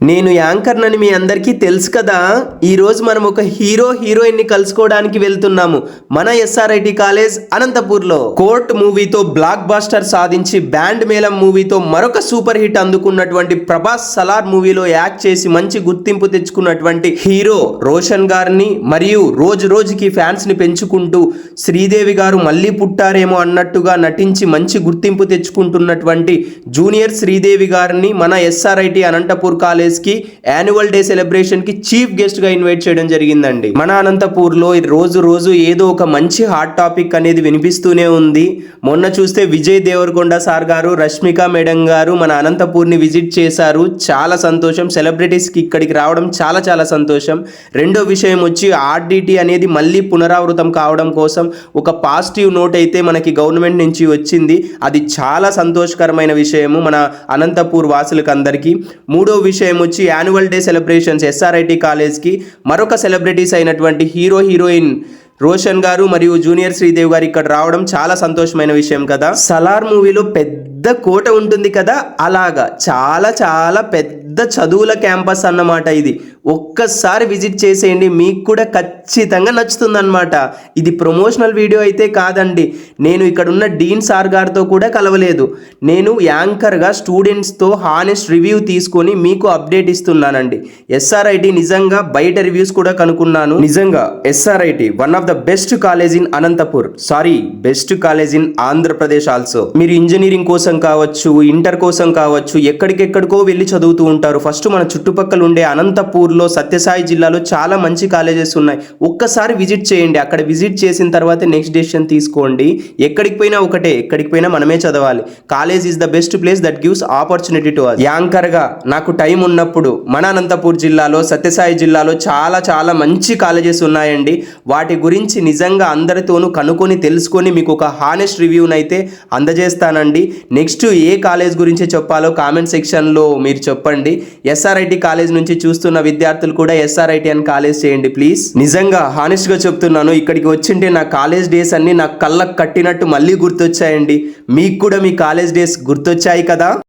నేను యాంకర్ నని మీ అందరికీ తెలుసు కదా. ఈరోజు మనం ఒక హీరోయిన్ ని కలుసుకోవడానికి వెళ్తున్నాము మన ఎస్ఆర్ఐటి కాలేజ్ అనంతపూర్లో. కోర్ట్ మూవీతో బ్లాక్ బాస్టర్ సాధించి బ్యాండ్ మేళం మూవీతో మరొక సూపర్ హిట్ అందుకున్నటువంటి ప్రభాస్ సలార్ మూవీలో యాక్ట్ చేసి మంచి గుర్తింపు తెచ్చుకున్నటువంటి హీరో రోషన్ గారిని, మరియు రోజు రోజుకి ఫ్యాన్స్ ని పెంచుకుంటూ శ్రీదేవి గారు మళ్ళీ పుట్టారేమో అన్నట్టుగా నటించి మంచి గుర్తింపు తెచ్చుకుంటున్నటువంటి జూనియర్ శ్రీదేవి గారిని మన ఎస్ఆర్ఐటి అనంతపూర్ కాలేజ్ కి యాన్యువల్ డే సెలబ్రేషన్ కి చీఫ్ గెస్ట్ గా ఇన్వైట్ చేయడం జరిగిందండి. మన అనంతపూర్ లో రోజు ఏదో ఒక మంచి హాట్ టాపిక్ అనేది వినిపిస్తూనే ఉంది. మొన్న చూస్తే విజయ్ దేవరకొండ సార్ గారు, రష్మిక మేడం గారు మన అనంతపూర్ ని విజిట్ చేశారు. చాలా సంతోషం. సెలబ్రిటీస్ కి ఇక్కడికి రావడం చాలా సంతోషం. రెండో విషయం వచ్చి ఆర్డిటి అనేది మళ్ళీ పునరావృతం కావడం కోసం ఒక పాజిటివ్ నోట్ అయితే మనకి గవర్నమెంట్ నుంచి వచ్చింది. అది చాలా సంతోషకరమైన విషయము మన అనంతపూర్ వాసులకు అందరికీ. మూడో విషయం వచ్చి యాన్యువల్ డే సెలబ్రేషన్స్ ఎస్ఆర్ఐటి కాలేజ్కి మరొక సెలబ్రిటీస్ అయినటువంటి హీరోయిన్ రోషన్ గారు మరియు జూనియర్ శ్రీదేవి గారు ఇక్కడ రావడం చాలా సంతోషమైన విషయం కదా. సలార్ మూవీలో పెద్ద కోట ఉంటుంది కదా, అలాగా చాలా పెద్ద చదువుల క్యాంపస్ అన్నమాట ఇది. ఒక్కసారి విజిట్ చేసేయండి, మీకు కూడా ఖచ్చితంగా నచ్చుతుందన్నమాట. ఇది ప్రమోషనల్ వీడియో అయితే కాదండి. నేను ఇక్కడ ఉన్న డీన్ సార్ గారితో కూడా కలవలేదు. నేను యాంకర్గా స్టూడెంట్స్తో హానెస్ట్ రివ్యూ తీసుకొని మీకు అప్డేట్ ఇస్తున్నానండి. ఎస్ఆర్ఐటి నిజంగా బయట రివ్యూస్ కూడా కనుక్కున్నాను. నిజంగా SRIT one of the best college in Anantapur, best college in Andhra Pradesh also. మీరు ఇంజనీరింగ్ కోసం కావచ్చు, ఇంటర్ కోసం కావచ్చు, ఎక్కడికెక్కడికో వెళ్ళి చదువుతూ ఉంటారు. ఫస్ట్ మన చుట్టుపక్కల ఉండే అనంతపూర్లో సత్యసాయి జిల్లాలో చాలా మంచి కాలేజెస్ ఉన్నాయి. ఒక్కసారి విజిట్ చేయండి. అక్కడ విజిట్ చేసిన తర్వాత నెక్స్ట్ డెసిషన్ తీసుకోండి. ఎక్కడికి పోయినా ఒకటే, ఎక్కడికి పోయినా మనమే చదవాలి. College is the best place that gives opportunity to us. యాంకర్గా నాకు టైం ఉన్నప్పుడు మన అనంతపూర్ జిల్లాలో, సత్యసాయి జిల్లాలో చాలా మంచి కాలేజెస్ ఉన్నాయండి. వాటి గురించి నిజంగా అందరితోనూ కనుక్కొని తెలుసుకొని మీకు ఒక హానెస్ట్ రివ్యూనైతే అందజేస్తానండి. నెక్స్ట్ ఏ కాలేజ్ గురించి చెప్పాలో కామెంట్ సెక్షన్లో మీరు చెప్పండి. ఎస్ఆర్ఐటి కాలేజ్ నుంచి చూస్తున్న విద్యార్థులు కూడా ఎస్ఆర్ఐటి అని కాలేజ్ చేయండి ప్లీజ్. నిజంగా హానెస్ట్ గా చెప్తున్నాను, ఇక్కడికి వచ్చింటే నా కాలేజ్ డేస్ అన్ని నా కళ్ళకు కట్టినట్టు మళ్ళీ గుర్తొచ్చాయండి. మీకు కూడా మీ కాలేజ్ డేస్ గుర్తొచ్చాయి కదా.